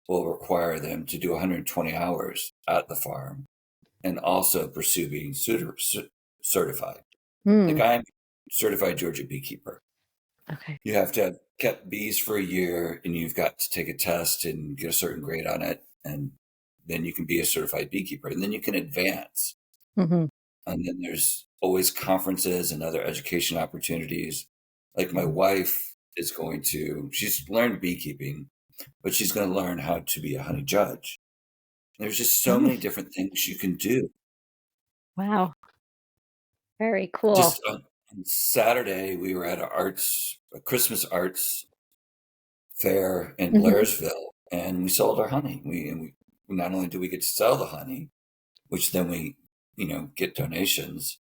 will require them to do 120 hours at the farm and also pursue being certified. Like Mm. I'm certified Georgia beekeeper. Okay. You have to have kept bees for a year and you've got to take a test and get a certain grade on it. And then you can be a certified beekeeper and then you can advance. Mhm. And then there's always conferences and other education opportunities. Like my wife she's learned beekeeping, but she's going to learn how to be a honey judge. There's just so Mm. many different things you can do. Wow. Very cool. Just on Saturday, we were at a Christmas arts fair in Mhm. Blairsville, and we sold our honey. We not only do we get to sell the honey, which then we, get donations,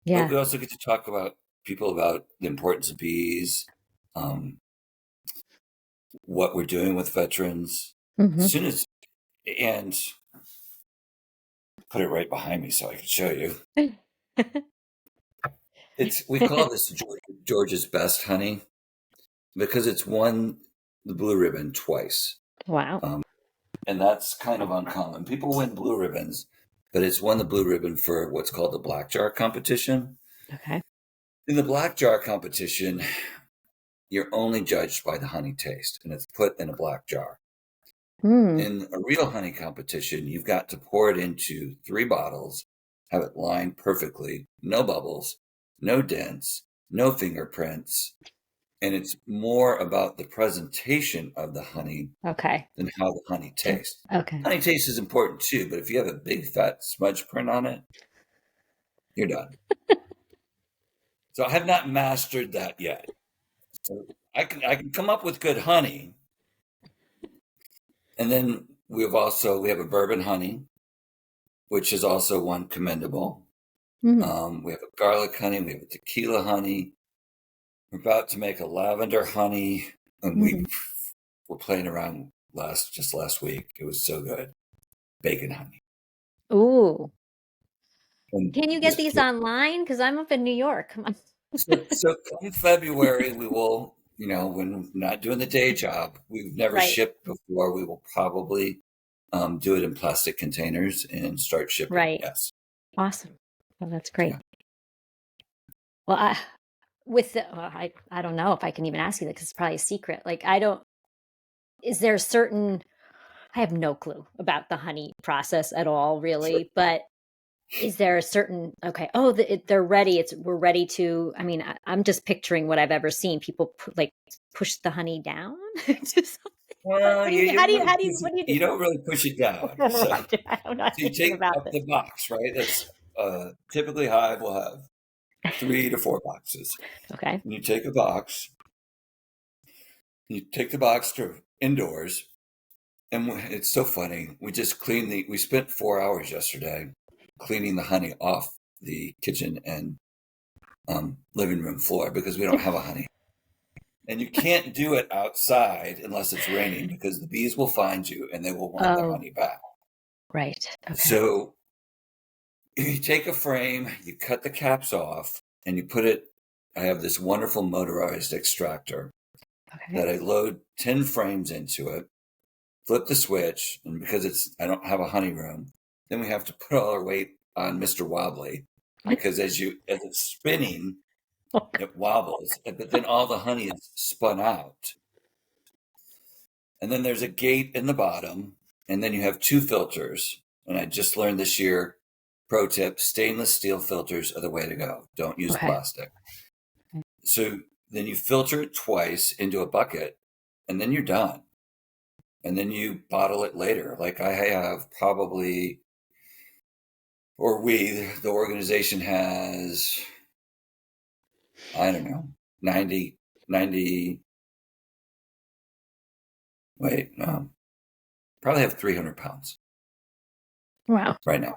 but Yeah. we also get to talk about people about the importance of bees, um, what we're doing with veterans. As Mhm. soon as, and put it right behind me so I can show you. We call this George's best honey because it's won the blue ribbon twice. Wow. And that's kind of uncommon. People win blue ribbons, but it's won the blue ribbon for what's called the black jar competition. Okay. In the black jar competition, you're only judged by the honey taste, and it's put in a black jar. In a real honey competition, you've got to pour it into 3 bottles, have it lined perfectly, no bubbles, no dents, no fingerprints, and it's more about the presentation of the honey Okay. than how the honey tastes. Okay. Honey taste is important too, but if you have a big fat smudge print on it, you're done. So I have not mastered that yet. So I can come up with good honey. And then we have a bourbon honey, which is also one commendable. We have a garlic honey, we have a tequila honey. We're about to make a lavender honey, and we were playing around just last week. It was so good. Bacon honey. Ooh. And Can you get these online? Because I'm up in New York. Come on. So come February, we will, when not doing the day job, we've never shipped before. We will probably do it in plastic containers and start shipping. Right. Yes. Awesome. Well, that's great. Yeah. Well, I don't know if I can even ask you that because it's probably a secret. Like, is there I have no clue about the honey process at all, really, Sure. but is there a certain, they're ready. We're ready to, I'm just picturing what I've ever seen. People push the honey down. Well, what do you do? you don't really push it down. So, I don't know so you anything take about up this. the box, right? That's typically Hive will have 3 to 4 boxes. Okay. And you take a box, you take the box to indoors, and it's so funny. We just we spent 4 hours yesterday cleaning the honey off the kitchen and living room floor because we don't have a honey. And you can't do it outside unless it's raining because the bees will find you and they will want their honey back. Right. Okay. So you take a frame, you cut the caps off, and you put it. I have this wonderful motorized extractor that I load 10 frames into it, flip the switch, and because I don't have a honey room, then we have to put all our weight on Mr. Wobbly because as it's spinning, it wobbles, but then all the honey is spun out. And then there's a gate in the bottom, and then you have 2 filters. And I just learned this year, pro tip, stainless steel filters are the way to go. Don't use plastic. So then you filter it twice into a bucket, and then you're done. And then you bottle it later. Like I have probably, the organization has, I don't know, 90, probably have 300 pounds. Wow. Right now.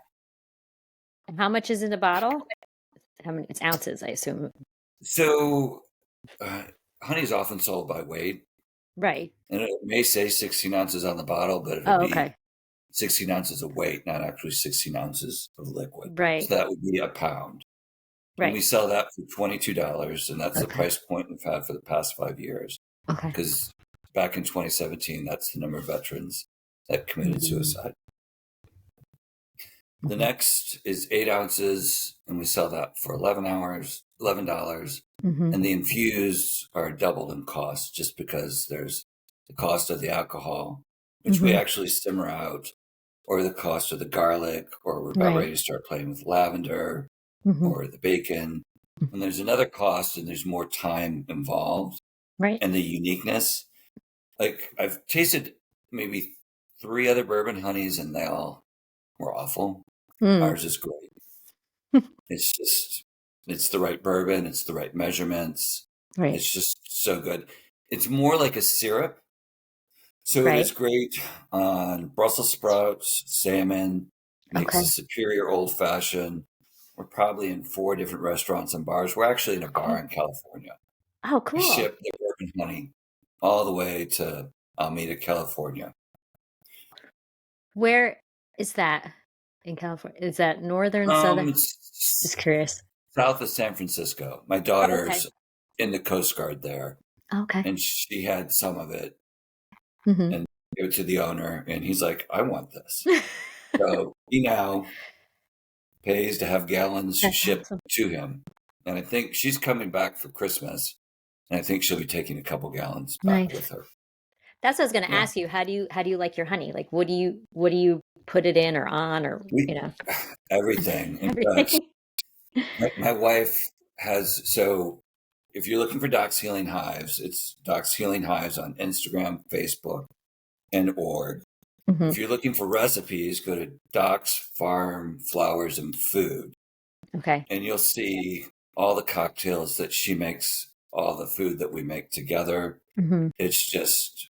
And how much is in a bottle? How many? It's ounces, I assume. So honey is often sold by weight. Right. And it may say 16 ounces on the bottle, but it'll be 16 ounces of weight, not actually 16 ounces of liquid. Right. So that would be a pound. Right. And we sell that for $22, and that's the price point we've had for the past 5 years. Okay. Because back in 2017, that's the number of veterans that committed suicide. The next is 8 ounces, and we sell that for $11. And the infused are doubled in cost just because there's the cost of the alcohol, which we actually simmer out, or the cost of the garlic, or we're about ready to start playing with lavender, or the bacon. And there's another cost, and there's more time involved. Right. And the uniqueness. Like I've tasted maybe 3 other bourbon honeys, and they all were awful. Ours is great. It's the right bourbon. It's the right measurements. Right. It's just so good. It's more like a syrup. So it is great on Brussels sprouts, salmon, makes a superior old fashioned. We're probably in 4 different restaurants and bars. We're actually in a bar in California. Oh, cool. We ship the bourbon honey all the way to Alameda, California. Where is that? in California? Is that northern, southern? Just It's curious. south of San Francisco. My Oh, okay. daughter's in the Coast Guard there, Okay. and she had some of it Mhm. and gave it to the owner, and he's like, "I want this." So he now pays to have gallons That's shipped awesome. to him, and I think she's coming back for Christmas, and I think she'll be taking a couple gallons back with Nice. her. That's what I was gonna Yeah, ask you. How do you like your honey? Like, what do you put it in or on or, we everything. In fact, everything? my wife has so. If you're looking for Doc's Healing Hives, it's Doc's Healing Hives on Instagram, Facebook, and org. If Mhm. you're looking for recipes, go to Doc's Farm Flowers and Food, Okay. and you'll see all the cocktails that she makes, all the food that we make together. Mhm. It's just,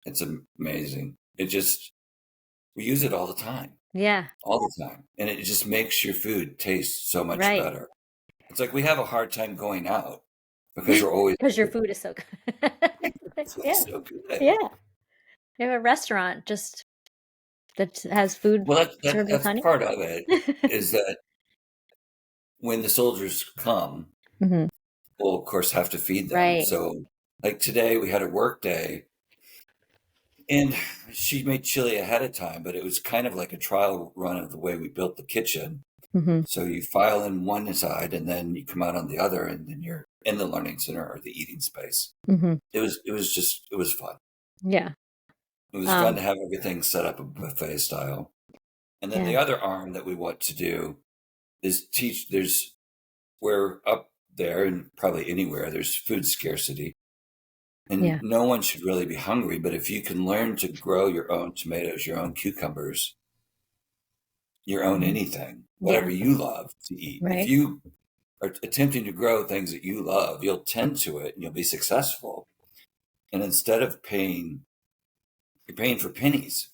it's amazing. We use it Yeah. all the time. And it just makes your food taste so much Right. better. It's like we have a hard time going out because we're always, Because your food is so good. it's Yeah. so good. Yeah. You have a restaurant just that has food Well, served with that's honey? part of it is that when the soldiers come, Mhm. we'll of course have to feed them. Right. So like today we had a work day and she made chili ahead of time, but it was kind of like a trial run of the way we built the kitchen. Mhm. So you file in one side and then you come out on the other and then you're in the learning center or the eating space. Mhm. It was fun. Yeah. It was fun Um, to have everything set up a buffet style. And then yeah. the other arm that we want to do is teach we're up there and probably anywhere there's food scarcity. And Yeah. no one should really be hungry, but if you can learn to grow your own tomatoes, your own cucumbers, your own Mhm. anything, Yeah. whatever you love to eat, if Right. you are attempting to grow things that you love, you'll tend to it and you'll be successful. And instead of you're paying for pennies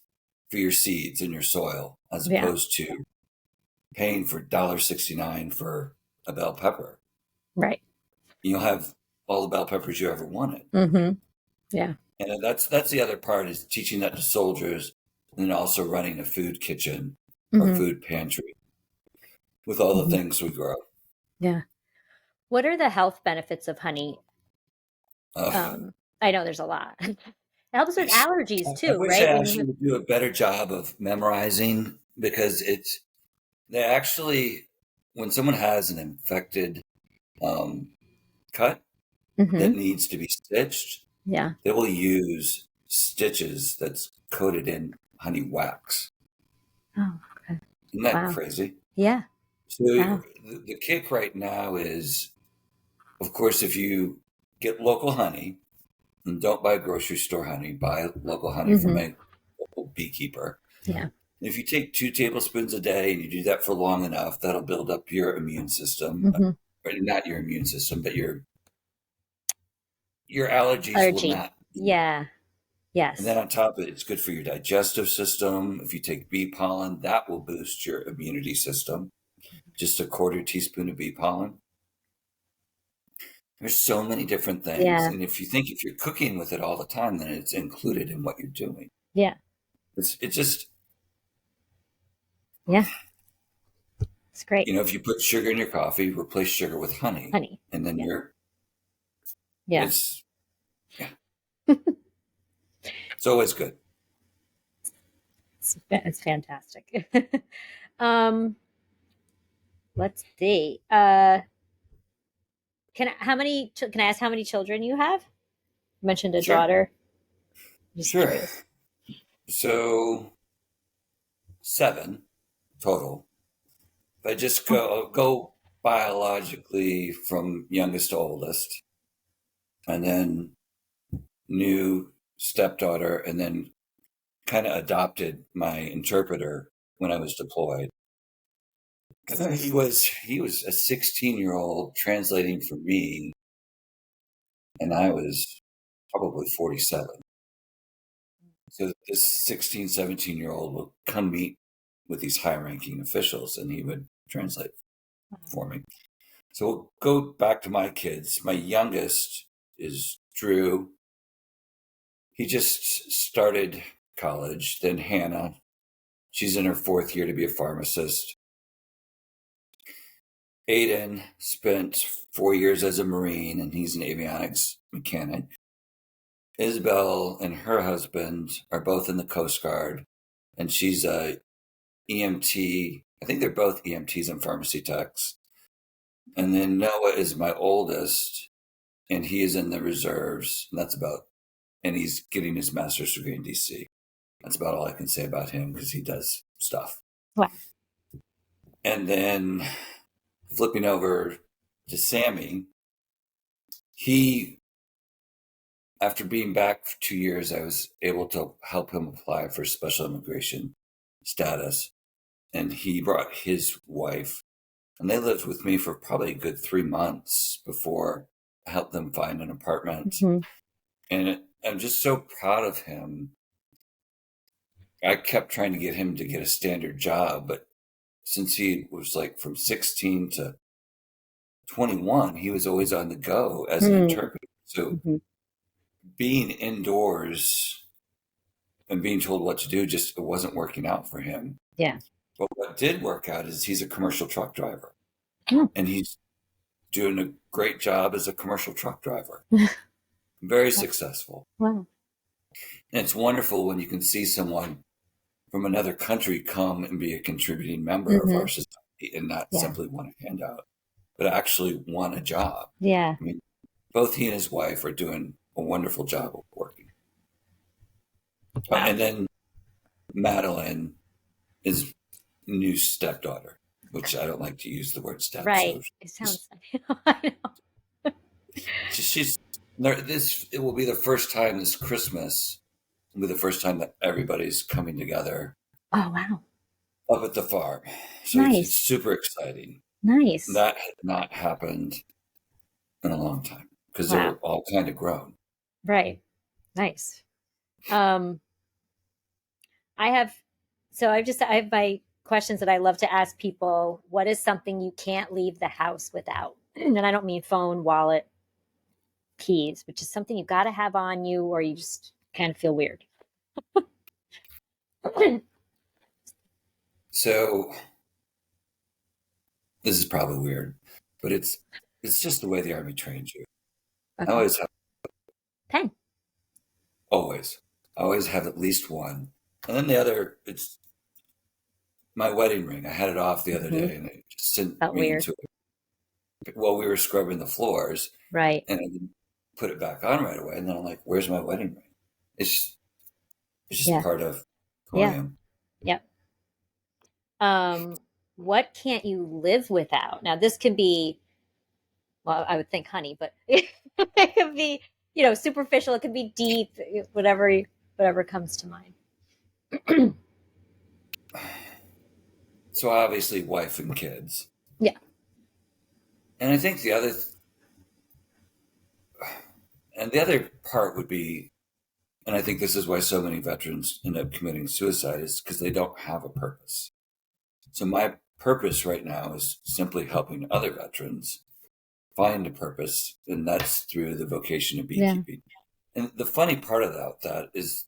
for your seeds in your soil, as Yeah. opposed to paying for $1.69 for a bell pepper. Right. You'll have all the bell peppers you ever wanted. Mhm. Yeah. And that's the other part is teaching that to soldiers and also running a food kitchen or Mhm. food pantry with all the Mhm. things we grow. Yeah. What are the health benefits of honey? Uh, I know there's a lot. It helps with it's, allergies I too, wish right? When you Ashley have would do a better job of memorizing because they actually, when someone has an infected um, cut that Mhm. needs to be stitched, Yeah. they will use stitches that's coated in honey wax. Oh, okay. Isn't that Wow. crazy? Yeah. So Wow. the kick right now is, of course, if you get local honey and don't buy grocery store honey, buy local honey from Mhm. a local beekeeper. Yeah. If you take 2 tablespoons a day and you do that for long enough, that'll build up your immune system. Mhm. Or not your immune system, but your allergies will Allergy. not be. Yeah. And then Yes. on top of it, it's good for your digestive system. If you take bee pollen, that will boost your immunity system. Just a quarter teaspoon of bee pollen. There's so many different things. Yeah. And if you're cooking with it all the time, then it's included in what you're doing. Yeah. It just, Yeah. It's great. if you put sugar in your coffee, replace sugar with honey. Honey. And then Yeah. you're, Yeah. it's, yeah, it's always good. It's fantastic. um, let's see. Can I ask how many children you have? You mentioned a Sure. daughter. Just Sure. curious. So 7 total. If I just Oh. go biologically from youngest to oldest, and then new stepdaughter, and then kind of adopted my interpreter when I was deployed. He was a 16-year-old translating for me, and I was probably 47. So this 16, 17-year-old would come meet with these high-ranking officials, and he would translate for me. So we'll go back to my kids. My youngest is Drew. He just started college. Then Hannah, She's in her 4th year to be a pharmacist. Aiden spent 4 years as a Marine, and he's an avionics mechanic. Isabel and her husband are both in the Coast Guard, and she's a EMT. I think they're both EMTs and pharmacy techs. And then Noah is my oldest, and he is in the reserves. And he's getting his master's degree in DC. That's about all I can say about him because he does stuff. Wow. And then flipping over to Sammy, after being back for 2 years, I was able to help him apply for special immigration status. And he brought his wife, and they lived with me for probably a good 3 months before I helped them find an apartment. Mm-hmm. And I'm just so proud of him. I kept trying to get him to get a standard job, but since he was like from 16 to 21, he was always on the go as an interpreter. So being indoors and being told what to do just wasn't working out for him. Yeah. But what did work out is he's a commercial truck driver. And he's doing a great job as a commercial truck driver. Very successful. Wow. And it's wonderful when you can see someone from another country come and be a contributing member of our society and not simply want a handout, but actually want a job. Yeah. I mean, both he and his wife are doing a wonderful job of working. Wow. And then Madeline is new stepdaughter, which I don't like to use the word step. Right. So it sounds I know. It will be the first time this Christmas. It'll be the first time that everybody's coming together. Oh, wow. Up at the farm. So nice. It's super exciting. Nice. That had not happened in a long time because they're all kind of grown. Right. Nice. I have my questions that I love to ask people. What is something you can't leave the house without? And I don't mean phone, wallet, keys, which is something you got to have on you or you just kind of feel weird. So this is probably weird, but it's just the way the Army trains you. Okay. I always have pen. Always have at least one. And then the other, it's my wedding ring. I had it off the other day and it just sent me into it while we were scrubbing the floors. Right. And I didn't put it back on right away. And then I'm like, where's my wedding ring? It's just part of who I am. Yep. What can't you live without? Now this can be, well, I would think honey, but it could be, superficial. It could be deep, whatever comes to mind. So obviously wife and kids. Yeah. And I think the other part would be, and I think this is why so many veterans end up committing suicide, is because they don't have a purpose. So my purpose right now is simply helping other veterans find a purpose, and that's through the vocation of beekeeping. Yeah. And the funny part about that is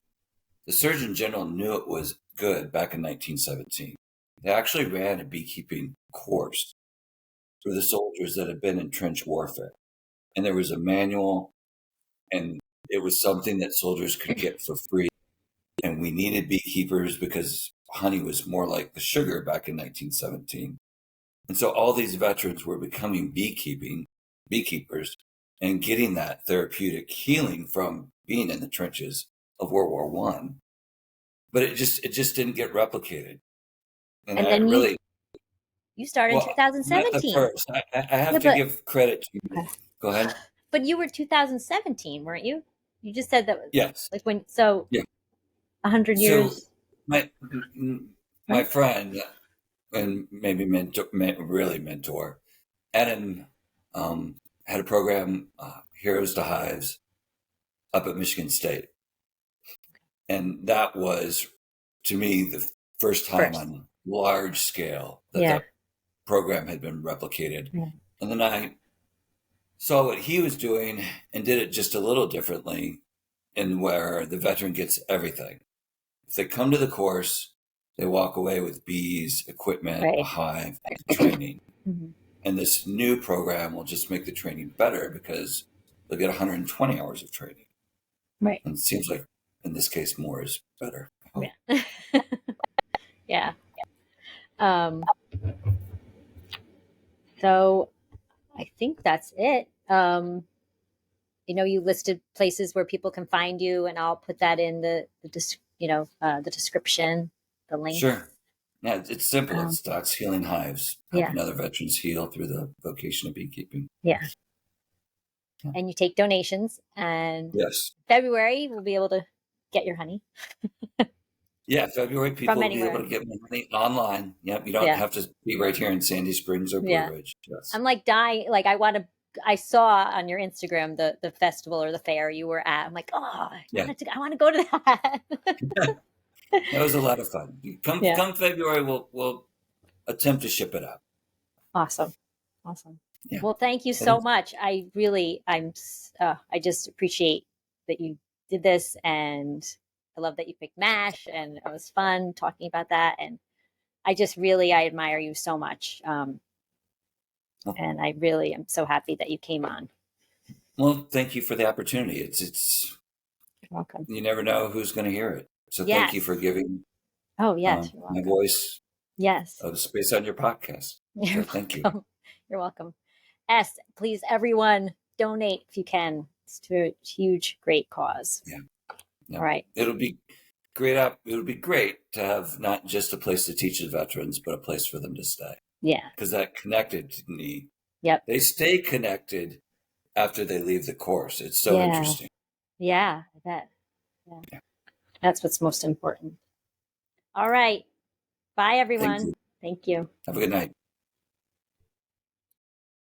the Surgeon General knew it was good back in 1917. They actually ran a beekeeping course for the soldiers that had been in trench warfare. And there was a manual, and it was something that soldiers could get for free. And we needed beekeepers because honey was more like the sugar back in 1917. And so all these veterans were becoming beekeepers and getting that therapeutic healing from being in the trenches of World War I. But it just didn't get replicated. And then you started in 2017. Not the first. I have to give credit to you. Okay. Go ahead. But you were 2017, weren't you? You just said that. Yes. Like when, so yeah. 100 years. So my friend and maybe mentor, Adam, had a program, Heroes to Hives, up at Michigan State. And that was, to me, the first time on large scale that program had been replicated. Yeah. And then I saw what he was doing and did it just a little differently, in where the veteran gets everything. If they come to the course, They walk away with bees, equipment, a Right. hive, and training. Mm-hmm. And this new program will just make the training better because they'll get 120 hours of training. Right. And it seems like in this case, more is better. Yeah. Yeah. So I think that's it. You listed places where people can find you, and I'll put that in the description, the links. Sure. Yeah, it's simple. It's Doc's Healing Hives, helping Yeah. other veterans heal through the vocation of beekeeping. Yeah. And you take donations, and Yes. February we'll be able to get your honey. Yeah, February people will be anywhere. able to get money online. Yep, you don't have to be right here in Sandy Springs or Blue Ridge. Yes. I'm like dying. Like I saw on your Instagram the festival or the fair you were at. I'm like, oh, I want to go to that. That was a lot of fun. Come February, we'll attempt to ship it out. Awesome. Yeah. Well, thank you so much. I just appreciate that you did this, and I love that you picked MASH, and it was fun talking about that. And I admire you so much. And I really am so happy that you came on. Well, thank you for the opportunity. It's You're welcome. You never know who's going to hear it. So thank you for giving my voice of space on your podcast. Thank you. You're welcome. Please, everyone, donate if you can. It's to a huge, great cause. Yeah. All right. It'll be great. It would be great to have not just a place to teach the veterans, but a place for them to stay. Yeah. Because that connected me. Yep. They stay connected after they leave the course. It's so interesting. Yeah, I bet. Yeah. That's what's most important. All right. Bye, everyone. Thank you. Have a good night.